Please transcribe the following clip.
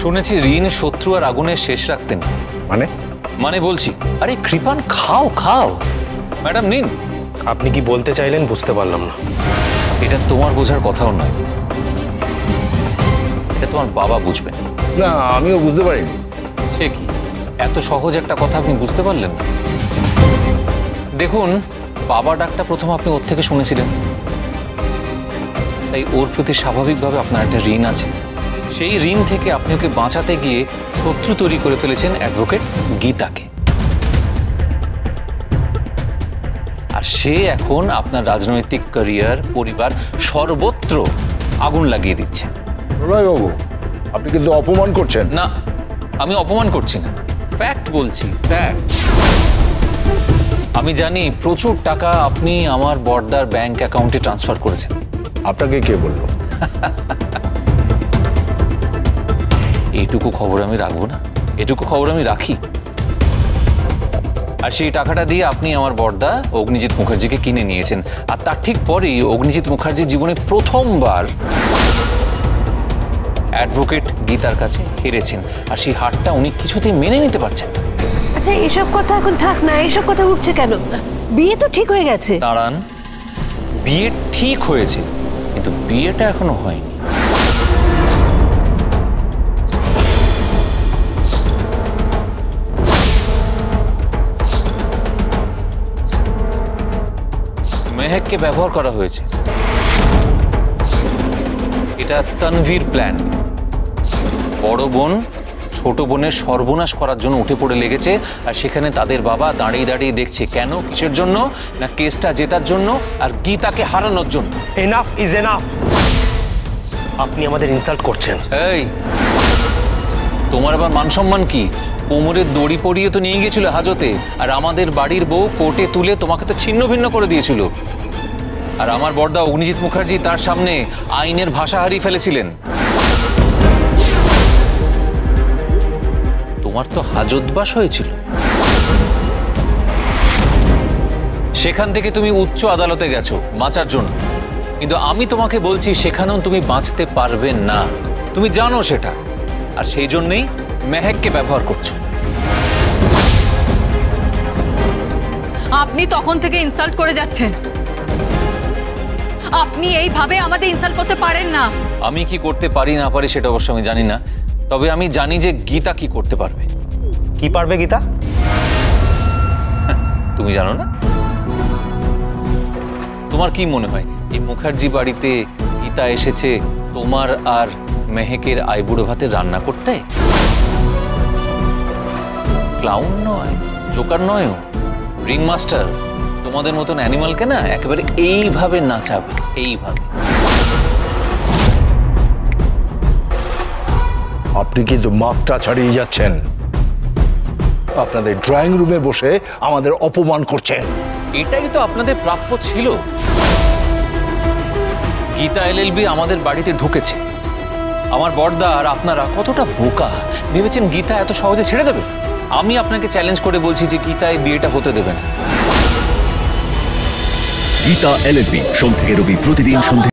শুনেছি ঋণ শত্রু আর আগুনের শেষ রাখতেন। মানে বলছি, আরে কৃপান খাও খাও। ম্যাডাম নিন। আপনি কি বলতে চাইলেন বুঝতে পারলাম না। এটা তোমার বোঝার কথাও নয়, এটা তোমার বাবা বুঝবেন। না, আমিও বুঝতে পারিনি। সে কি, এত সহজ একটা কথা আপনি বুঝতে পারলেন না? দেখুন, বাবা ডাকটা প্রথম আপনি ওর থেকে শুনেছিলেন, তাই ওর প্রতি স্বাভাবিকভাবে আপনার একটা ঋণ আছে। সেই ঋণ থেকে আপনি ওকে বাঁচাতে গিয়ে শত্রু তৈরি করে ফেলেছেন অ্যাডভোকেট গীতাকে। আর সে এখন আপনার রাজনৈতিক ক্যারিয়ার, পরিবার সর্বত্র আগুন লাগিয়ে দিচ্ছে। প্রণয়বাবু, আপনি কিন্তু অপমান করছেন। না, আমি অপমান করছি না, ফ্যাক্ট বলছি, ফ্যাক্ট। আমি জানি প্রচুর টাকা আপনি আমার বড়দার ব্যাংক অ্যাকাউন্টে ট্রান্সফার করেছেন। আপনাকে কে বলল? এইটুকু খবর আমি রাখবো না? এটুকু খবর আমি রাখি। আর সেই টাকাটা দিয়ে আপনি আমার বড়দা অগ্নিজিৎ মুখার্জিকে কিনে নিয়েছেন। আর তার ঠিক পরেই অগ্নিজিৎ মুখার্জির জীবনে প্রথমবার অ্যাডভোকেট গীতার কাছে হেরেছেন। আর সেই হারটা উনি কিছুতেই মেনে নিতে পারছেন। আচ্ছা, এইসব কথা এখন থাক না, এইসব কথা উঠছে কেন? বিয়ে তো ঠিক হয়ে গেছে। দাঁড়ান, বিয়ে ঠিক হয়েছে, কিন্তু বিয়েটা এখনো হয়নি। মেহেককে ব্যবহার করা হয়েছে। এটা তানভীর প্ল্যান। বড় বোন ছোট বোনের সর্বনাশ করার জন্য উঠে পড়ে লেগেছে। আর সেখানে তাদের বাবা দাঁড়িয়ে দাঁড়িয়ে দেখছে। কেন, কিসের জন্য? না কেসটা জেতার জন্য আর গীতাকে হারানোর জন্য। Enough is enough. আপনি আমাদের ইনসাল্ট করছেন। এই, তোমার আবার মান সম্মান কি? কোমরের দড়ি পরিয়ে তো নিয়ে গিয়েছিল হাজতে, আর আমাদের বাড়ির বউ কোর্টে তুলে তোমাকে তো ছিন্ন ভিন্ন করে দিয়েছিল। আর আমার বড়দা অগ্নিজিৎ মুখার্জি তার সামনে আইনের ভাষা হারিয়ে ফেলেছিলেন। তোমার তো হাজতবাস হয়েছিল, সেখান থেকে তুমি উচ্চ আদালতে গেছো বাঁচার জন্য। কিন্তু আমি তোমাকে বলছি, সেখানেও তুমি বাঁচতে পারবে না, তুমি জানো সেটা। আর সেই জন্যই মেহেককে ব্যবহার করছো। আপনি তখন থেকে ইনসাল্ট করে যাচ্ছেন। আপনি এইভাবে আমাদের ইনসাল্ট করতে পারেন না। আমি কি করতে পারি না পারি সেটা অবশ্য আমি জানি না, তবে আমি জানি যে গীতা কি করতে পারবে। কি পারবে গীতা? তুমি জানো না? তোমার কি মনে হয় এই মুখার্জি বাড়িতে গীতা এসেছে তোমার আর মেহেকের আইবুড়ো ভাতের রান্না করতে? ক্লাউন নয়, জোকার নয়, রিং মাস্টার। তোমাদের মতন অ্যানিমালকে না একেবারে এইভাবে নাচাবে, এইভাবে। আপনি কিন্তু মাত্রা ছাড়িয়ে যাচ্ছেন। আপনাদের ড্রয়িং রুমে বসে আমাদের অপমান করছেন। এটাই তো আপনাদের প্রাপ্য ছিল। গীতা এলএলবি আমাদের বাড়িতে ঢুকেছে। আমার বড়দা আর আপনারা কতটা বোকা, ভেবেছেন গীতা এত সহজে ছেড়ে দেবে? আমি আপনাকে চ্যালেঞ্জ করে বলছি যে গীতা এই বিয়েটা হতে দেবে না। গীতা এলএলবি, সোম থেকে রবি প্রতিদিন সন্ধ্যে